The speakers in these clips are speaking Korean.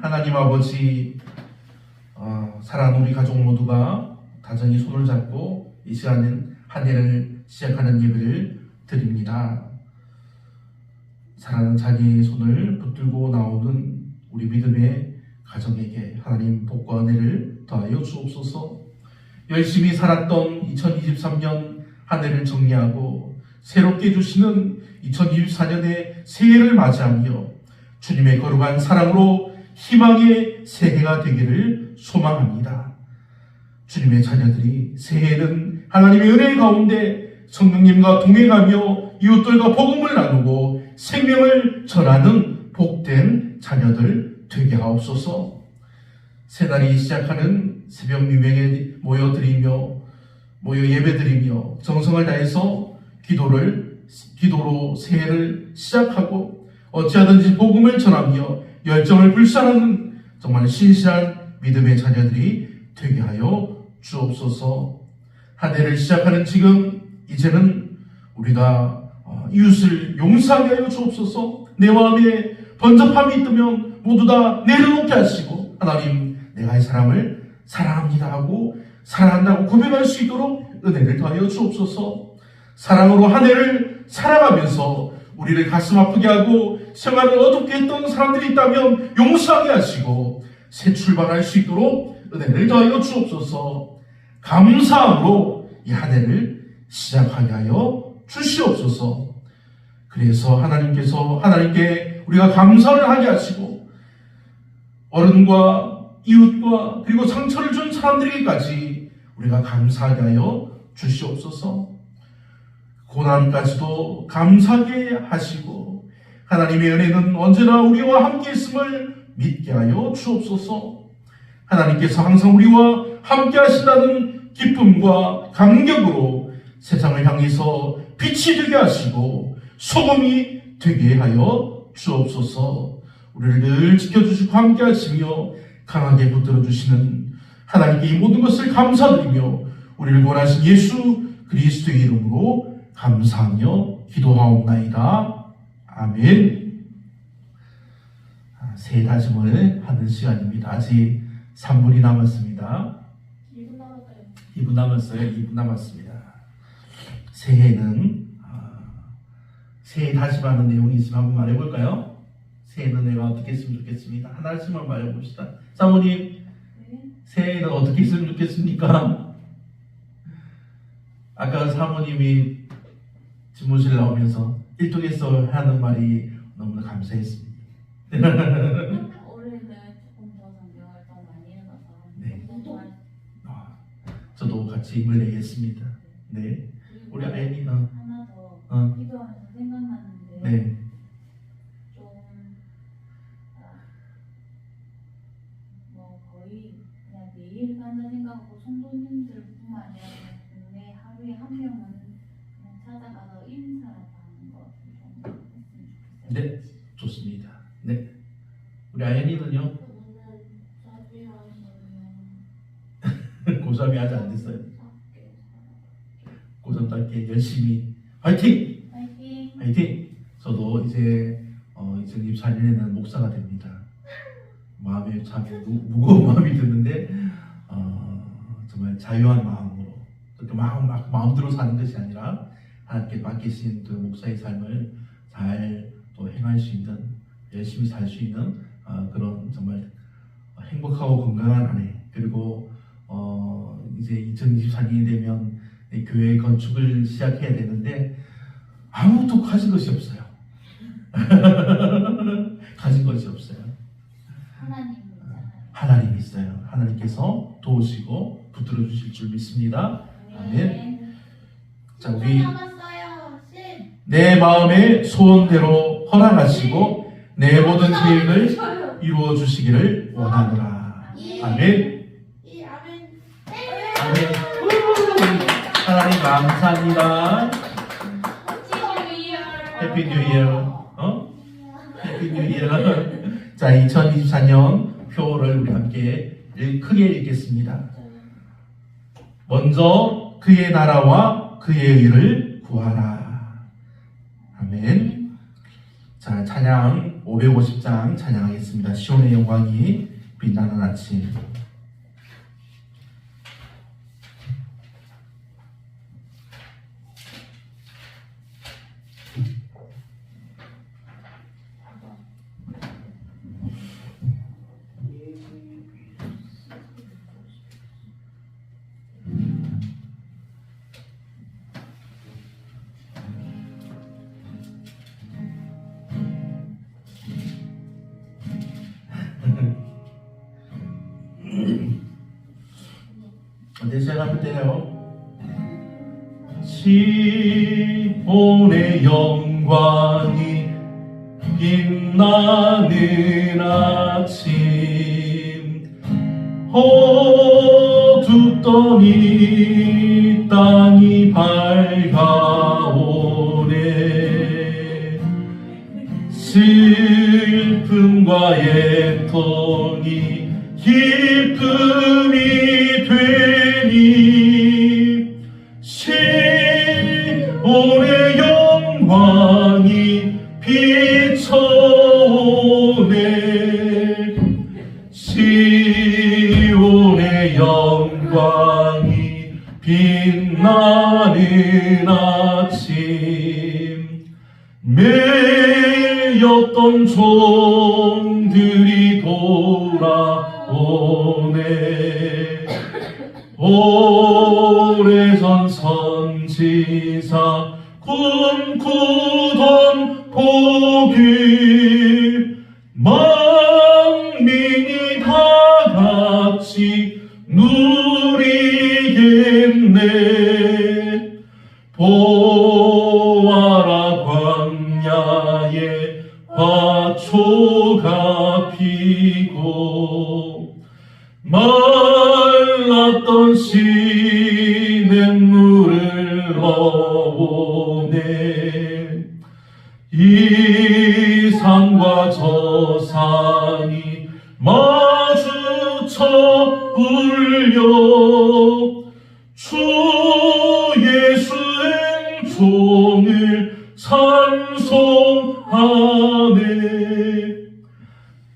하나님 아버지, 사랑하는 우리 가족 모두가 다정히 손을 잡고 이 시간은 한 해를 시작하는 예배를 드립니다. 사랑하는 자기의 손을 붙들고 나오는 우리 믿음의 가정에게 하나님 복과 은혜를 더하여 주옵소서. 열심히 살았던 2023년 한 해를 정리하고 새롭게 주시는 2024년의 새해를 맞이하며 주님의 거룩한 사랑으로 희망의 새해가 되기를 소망합니다. 주님의 자녀들이 새해에는 하나님의 은혜 가운데 성령님과 동행하며 이웃들과 복음을 나누고 생명을 전하는 복된 자녀들 되게 하옵소서. 새날이 시작하는 새벽 미명에 모여 예배드리며 정성을 다해서 기도로 새해를 시작하고 어찌하든지 복음을 전하며 열정을 불사하는 정말 신실한 믿음의 자녀들이 되게 하여 주옵소서. 한 해를 시작하는 지금 이제는 우리가 이웃을 용서하게 하여 주옵소서. 내 마음에 번잡함이 있다면 모두 다 내려놓게 하시고 하나님, 내가 이 사람을 사랑합니다 하고 사랑한다고 고백할 수 있도록 은혜를 더하여 주옵소서. 사랑으로 한 해를 살아가면서 우리를 가슴 아프게 하고 생활을 어둡게 했던 사람들이 있다면 용서하게 하시고 새 출발할 수 있도록 은혜를 더하여 주옵소서. 감사함으로 이 한 해를 시작하게 하여 주시옵소서. 그래서 하나님께 우리가 감사를 하게 하시고 어른과 이웃과 그리고 상처를 준 사람들에게까지 우리가 감사하게 하여 주시옵소서. 고난까지도 감사하게 하시고 하나님의 은혜는 언제나 우리와 함께 있음을 믿게 하여 주옵소서. 하나님께서 항상 우리와 함께 하신다는 기쁨과 감격으로 세상을 향해서 빛이 되게 하시고 소금이 되게 하여 주옵소서. 우리를 늘 지켜주시고 함께 하시며 강하게 붙들어 주시는 하나님께 이 모든 것을 감사드리며 우리를 구원하신 예수 그리스도의 이름으로 감사하며 기도하옵나이다. 아멘. 새해 다짐을 하는 시간입니다. 아직 3분이 남았습니다. 2분 남았어요. 2분 남았습니다. 새해는 새해 다짐하는 내용이 있으면 한번 말해볼까요? 새해는 내가 어떻게 했으면 좋겠습니다. 하나씩만 말해봅시다. 사모님, 새해는 어떻게 했으면 좋겠습니까? 아까 사모님이 집무실 나오면서 일독에서 하는 말이 너무나 감사했습니다. 올해는 조금 더 성경활동 많이 해봐서 네. 저도 같이 힘을 내겠습니다. 네. 우리 아연이는 하나 더 기도하면서 생각났는데 네. 좀 거의 그냥 매일 간다 생각하고 성도님들뿐만 아니라 국내 하루에 한 명은 그냥 찾아가서 인사하는 거 좀 했으면 좋겠어요. 네, 좋습니다. 네. 우리 아연이는요? 고3이 아직 안 됐어요. 고3 딸게 열심히 화이팅! 파이팅! 화이팅! 저도 이제 2024년에는 목사가 됩니다. 마음에 참 무거운 마음이 드는데 정말 자유한 마음으로 그렇게 마음대로 사는 것이 아니라 하나님께 맡기신 그 목사의 삶을 잘 또 행할 수 있는, 열심히 살 수 있는 그런 정말 행복하고 건강한 한 해, 그리고 이제 2024년이 되면 교회 건축을 시작해야 되는데 아무것도 가진 것이 없어요. 가진 것이 없어요. 하나님 있어요. 하나님께서 도우시고 붙들어 주실 줄 믿습니다. 아멘. 자, 우리 내 마음의 소원대로 허락하시고 내 모든 계획을 이루어 주시기를 원하노라. 아멘. 아멘. 하나님 감사합니다. 해피 뉴 이어. 해피 뉴 이어. 자, 2024년 표를 우리 함께 크게 읽겠습니다. 먼저 그의 나라와 그의 의를 구하라. 아멘. 자, 찬양 550장 찬양하겠습니다. 시온의 영광이 빛나는 아침. 네, 제가 볼 때요. 시온의 영광이 빛나는 아침, 어둡던 이 땅이 밝아오네. 슬픔과 애통이 기쁨이 되니 시온의 영광이 비춰오네. 시온의 영광이 빛나는 아침, 매였던 종들이 돌아오네. 오래전 선지사 꿈꾸던 복을 만민이 다 같이 누리겠네. 보아라, 광야에 화초가 피고 말랐던 시냇물을 넣어오네. 이 산과 저 산이 마주쳐 울려 주 예수의 종을 찬송하네.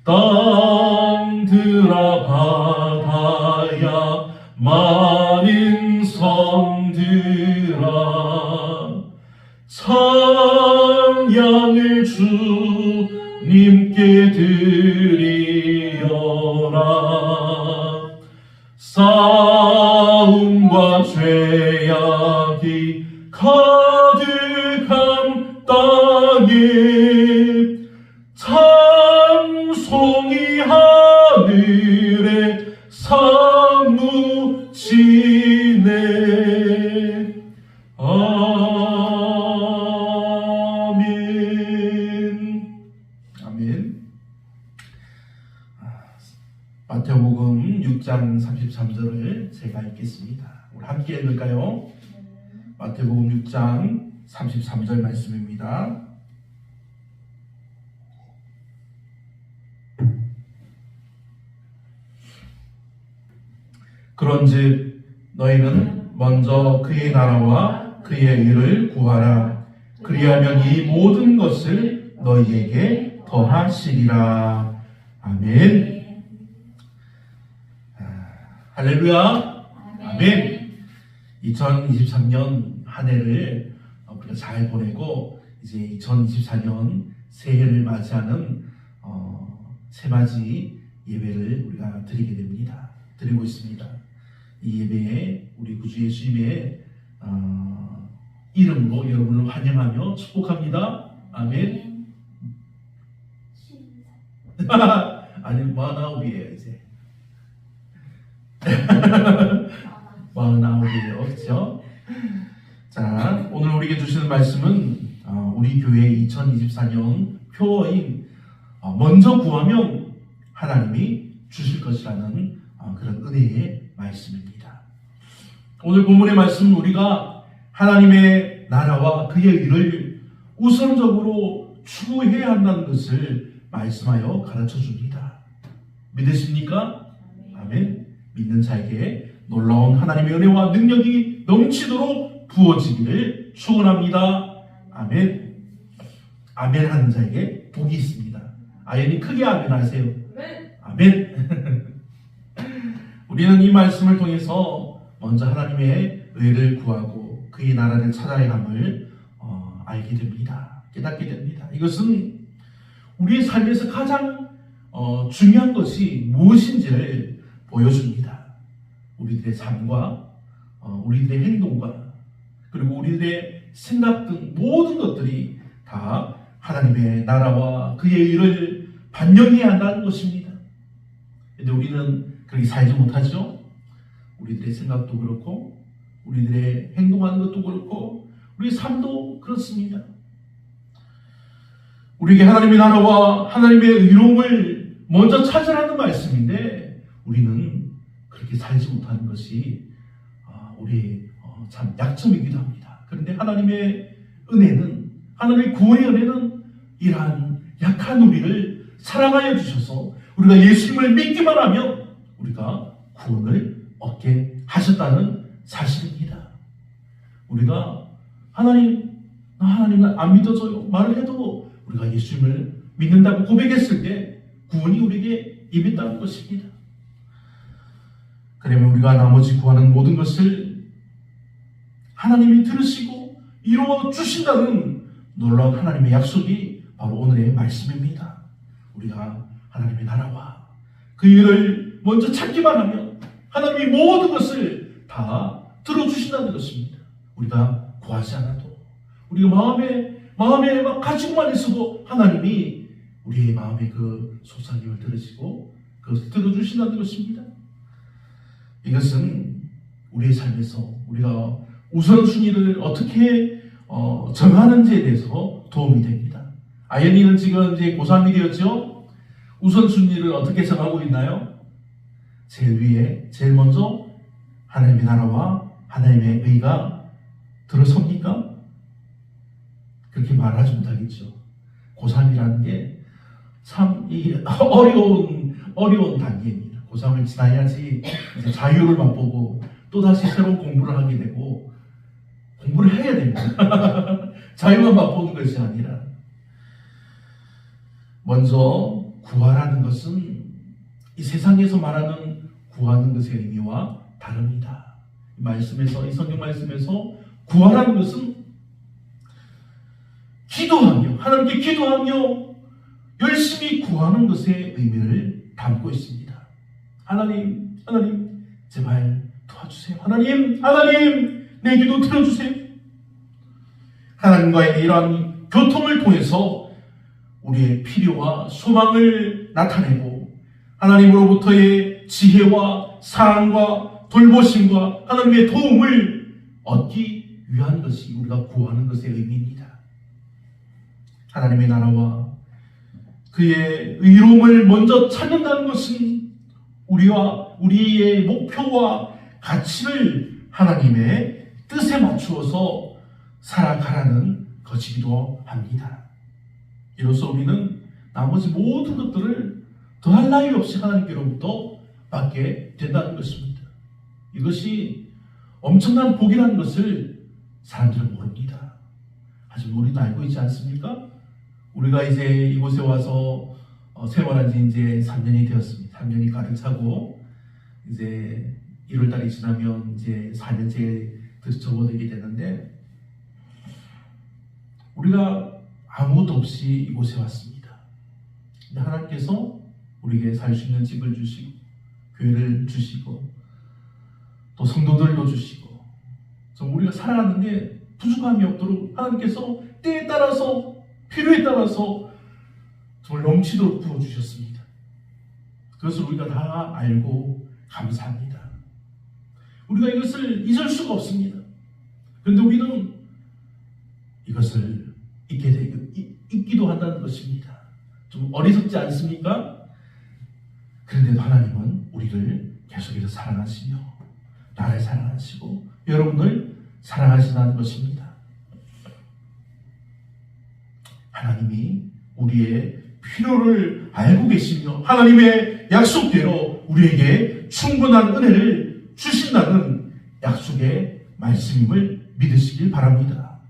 땅들아 바다야 많은 성들아 찬양을 주님께 드리어라. 싸움과 죄악이 가득한 땅에 찬송이 하늘에 사무치네. 아멘. 아멘. 마태복음 6장 33절을 제가 읽겠습니다. 우리 함께 읽을까요? 마태복음 6장 33절 말씀입니다. 그런즉 너희는 먼저 그의 나라와 그의 의를 구하라. 그리하면 이 모든 것을 너희에게 더하시리라. 아멘. 할렐루야. 아멘. 2023년 한 해를 우리가 잘 보내고 이제 2024년 새해를 맞이하는 새맞이 예배를 우리가 드리게 됩니다. 드리고 있습니다. 이 예배에 우리 구주 예수님의 이름으로 여러분을 환영하며 축복합니다. 아멘. 아니 마흔아홉이에요 이제. 마흔아홉이에요, 그렇죠? 자, 오늘 우리에게 주시는 말씀은 우리 교회 2024년 표어인 먼저 구하면 하나님이 주실 것이라는 그런 은혜의 말씀입니다. 오늘 본문의 말씀은 우리가 하나님의 나라와 그의 일을 우선적으로 추구해야 한다는 것을 말씀하여 가르쳐 줍니다. 믿으십니까? 아멘. 믿는 자에게 놀라운 하나님의 은혜와 능력이 넘치도록 부어지기를 축원합니다. 아멘. 아멘 하는 자에게 복이 있습니다. 아연이 크게 아멘 하세요. 네. 아멘. 우리는 이 말씀을 통해서 먼저 하나님의 의를 구하고 그의 나라를 찾아야 함을 알게 됩니다. 깨닫게 됩니다. 이것은 우리의 삶에서 가장 중요한 것이 무엇인지를 보여줍니다. 우리들의 삶과 우리들의 행동과 그리고 우리들의 생각 등 모든 것들이 다 하나님의 나라와 그의 의를 반영해야 한다는 것입니다. 그런데 우리는 그렇게 살지 못하죠. 우리들의 생각도 그렇고 우리들의 행동하는 것도 그렇고 우리의 삶도 그렇습니다. 우리에게 하나님의 나라와 하나님의 의로움을 먼저 찾으라는 말씀인데 우리는 그렇게 살지 못하는 것이 우리의 참 약점이기도 합니다. 그런데 하나님의 은혜는, 하나님의 구원의 은혜는 이러한 약한 우리를 사랑하여 주셔서 우리가 예수님을 믿기만 하면 우리가 구원을 얻게 하셨다는 사실입니다. 우리가 하나님 안 믿어져요 말을 해도 우리가 예수님을 믿는다고 고백했을 때 구원이 우리에게 임했다는 것입니다. 그러면 우리가 나머지 구하는 모든 것을 하나님이 들으시고 이루어 주신다는 놀라운 하나님의 약속이 바로 오늘의 말씀입니다. 우리가 하나님의 나라와 그 일을 먼저 찾기만 하면 하나님이 모든 것을 다 들어주신다는 것입니다. 우리가 구하지 않아도 우리가 마음에 막 가지고만 있어도 하나님이 우리의 마음의 그 소상임을 들으시고 그것을 들어주신다는 것입니다. 이것은 우리의 삶에서 우리가 우선순위를 어떻게 정하는지에 대해서 도움이 됩니다. 아연이는 지금 이제 고3이 되었죠? 우선순위를 어떻게 정하고 있나요? 제일 위에, 제일 먼저 하나님의 나라와 하나님의 의가 들어섭니까? 그렇게 말하지 못하겠죠. 고3이라는 게 참 어려운 단계입니다. 고3을 지나야지 이제 자유를 맛보고 또다시 새로운 공부를 하게 되고 공부를 해야 됩니다. 자유만 맛보는 것이 아니라 먼저 구하라는 것은 이 세상에서 말하는 구하는 것의 의미와 다릅니다. 이 성경 말씀에서 구하라는 것은 기도하며 하나님께 기도하며 열심히 구하는 것의 의미를 담고 있습니다. 하나님 제발 도와주세요. 하나님 내 기도 들어주세요. 하나님과의 이러한 교통을 통해서 우리의 필요와 소망을 나타내고 하나님으로부터의 지혜와 사랑과 돌보심과 하나님의 도움을 얻기 위한 것이 우리가 구하는 것의 의미입니다. 하나님의 나라와 그의 의로움을 먼저 찾는다는 것은 우리의 목표와 가치를 하나님의 뜻에 맞추어서 살아가라는 것이기도 합니다. 이로써 우리는 나머지 모든 것들을 더할 나위 없이 하나님께로부터 받게 된다는 것입니다. 이것이 엄청난 복이라는 것을 사람들은 모릅니다. 하지만 우리도 알고 있지 않습니까? 우리가 이제 이곳에 와서 생활한 지 이제 3년이 되었습니다. 3년이 가득 차고 이제 1월달이 지나면 이제 4년째에 접어들게 되는데 우리가 아무것도 없이 이곳에 왔습니다. 근데 하나님께서 우리에게 살 수 있는 집을 주시고 교회를 주시고 또 성도들도 주시고 좀 우리가 살아가는데 부족함이 없도록 하나님께서 때에 따라서 필요에 따라서 정말 넘치도록 부어주셨습니다. 그것을 우리가 다 알고 감사합니다. 우리가 이것을 잊을 수가 없습니다. 그런데 우리는 이것을 잊기도 한다는 것입니다. 좀 어리석지 않습니까? 그런데도 하나님은 우리를 계속해서 사랑하시며 나를 사랑하시고 여러분을 사랑하신다는 것입니다. 하나님이 우리의 필요를 알고 계시며 하나님의 약속대로 우리에게 충분한 은혜를 주신다는 약속의 말씀임을 믿으시길 바랍니다.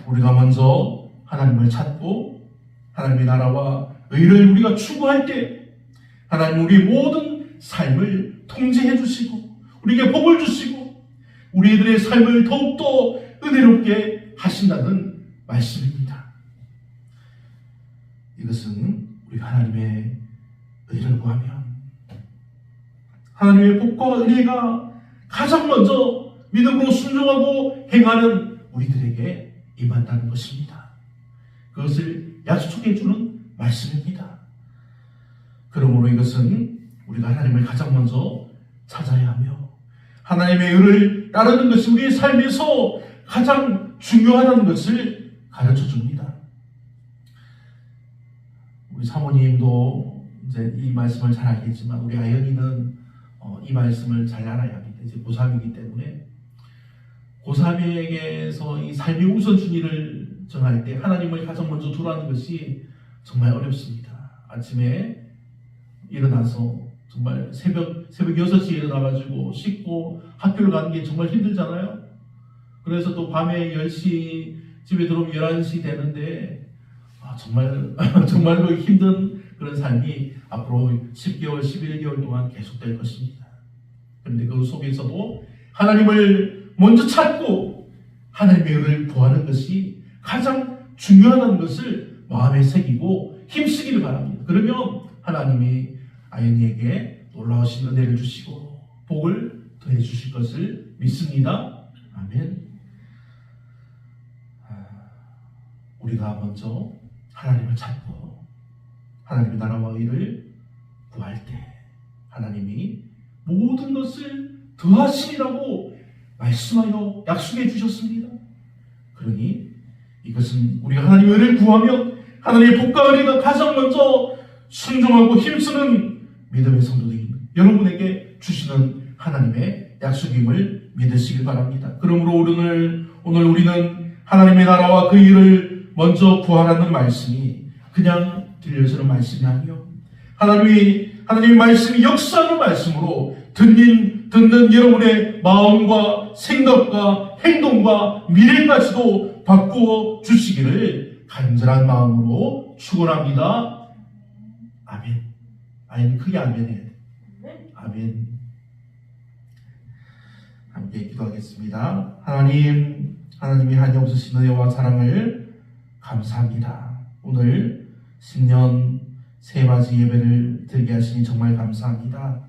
우리가 먼저 하나님을 찾고 하나님의 나라와 의를 우리가 추구할 때 하나님 우리 모든 삶을 통제해 주시고 우리에게 복을 주시고 우리들의 삶을 더욱더 은혜롭게 하신다는 말씀입니다. 이것은 우리가 하나님의 의를 구하면 하나님의 복과 은혜가 가장 먼저 믿음으로 순종하고 행하는 우리들에게 임한다는 것입니다. 그것을 약속해 주는 말씀입니다. 그러므로 이것은 우리가 하나님을 가장 먼저 찾아야 하며 하나님의 의를 따르는 것이 우리의 삶에서 가장 중요하다는 것을 가르쳐 줍니다. 우리 사모님도 이제 이 말씀을 잘 알겠지만 우리 아연이는 이 말씀을 잘 알아야 합니다. 이제 고3이기 때문에 고3에게서 이 삶의 우선순위를 정할 때 하나님을 가장 먼저 두라는 것이 정말 어렵습니다. 아침에 일어나서 정말 새벽 6시에 일어나가지고 씻고 학교를 가는 게 정말 힘들잖아요. 그래서 또 밤에 10시 집에 들어오면 11시 되는데 정말로 힘든 그런 삶이 앞으로 10개월, 11개월 동안 계속될 것입니다. 그런데 그 속에서도 하나님을 먼저 찾고 하나님의 의를 구하는 것이 가장 중요하다는 것을 마음에 새기고 힘쓰기를 바랍니다. 그러면 하나님이 아연이에게 놀라우신 은혜를 주시고 복을 더해 주실 것을 믿습니다. 아멘. 우리가 먼저 하나님을 찾고 하나님의 나라와 의를 구할 때 하나님이 모든 것을 더하시리라고 말씀하여 약속해 주셨습니다. 그러니 이것은 우리가 하나님의 의를 구하면 하나님의 복과 은혜가 가장 먼저 순종하고 힘쓰는 믿음의 성도들이 여러분에게 주시는 하나님의 약속임을 믿으시길 바랍니다. 그러므로 오늘 우리는 하나님의 나라와 그 일을 먼저 구하라는 말씀이 그냥 들려주는 말씀이 아니요 하나님의 말씀이 역사하는 말씀으로 듣는 여러분의 마음과 생각과 행동과 미래까지도 바꾸어 주시기를 간절한 마음으로 축원합니다. 아멘. 아멘. 크게 아멘 해야 돼. 아멘. 함께 기도하겠습니다. 하나님이 한없으신 은혜와 사랑을 감사합니다. 오늘 신년 새맞이 예배를 드리게 하시니 정말 감사합니다.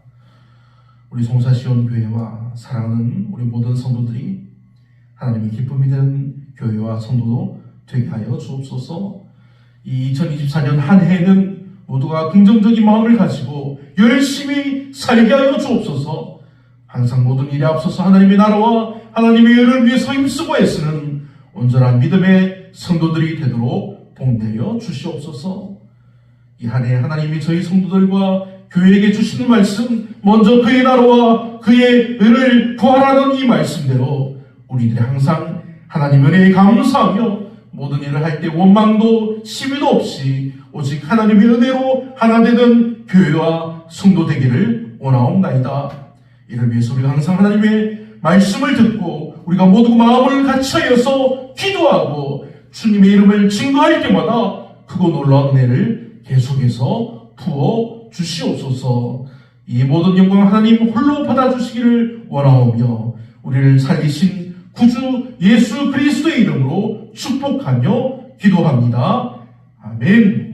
우리 송사시온 교회와 사랑하는 우리 모든 성도들이 하나님의 기쁨이 된 교회와 성도도 되게 하여 주옵소서. 이 2024년 한 해는 모두가 긍정적인 마음을 가지고 열심히 살게 하여 주옵소서. 항상 모든 일에 앞서서 하나님의 나라와 하나님의 의를 위해서 힘쓰고 애쓰는 온전한 믿음의 성도들이 되도록 복내려 주시옵소서. 이 한 해 하나님이 저희 성도들과 교회에게 주시는 말씀, 먼저 그의 나라와 그의 의를 구하라는 이 말씀대로 우리들이 항상 하나님 은혜에 감사하며 모든 일을 할 때 원망도 시비도 없이 오직 하나님의 은혜로 하나 되는 교회와 성도 되기를 원하옵나이다. 이를 위해서 우리가 항상 하나님의 말씀을 듣고 우리가 모두 마음을 같이 하여서 기도하고 주님의 이름을 증거할 때마다 크고 놀라운 은혜를 계속해서 부어 주시옵소서. 이 모든 영광 하나님 홀로 받아주시기를 원하오며 우리를 살리신 구주 예수 그리스도의 이름으로 축복하며 기도합니다. 아멘.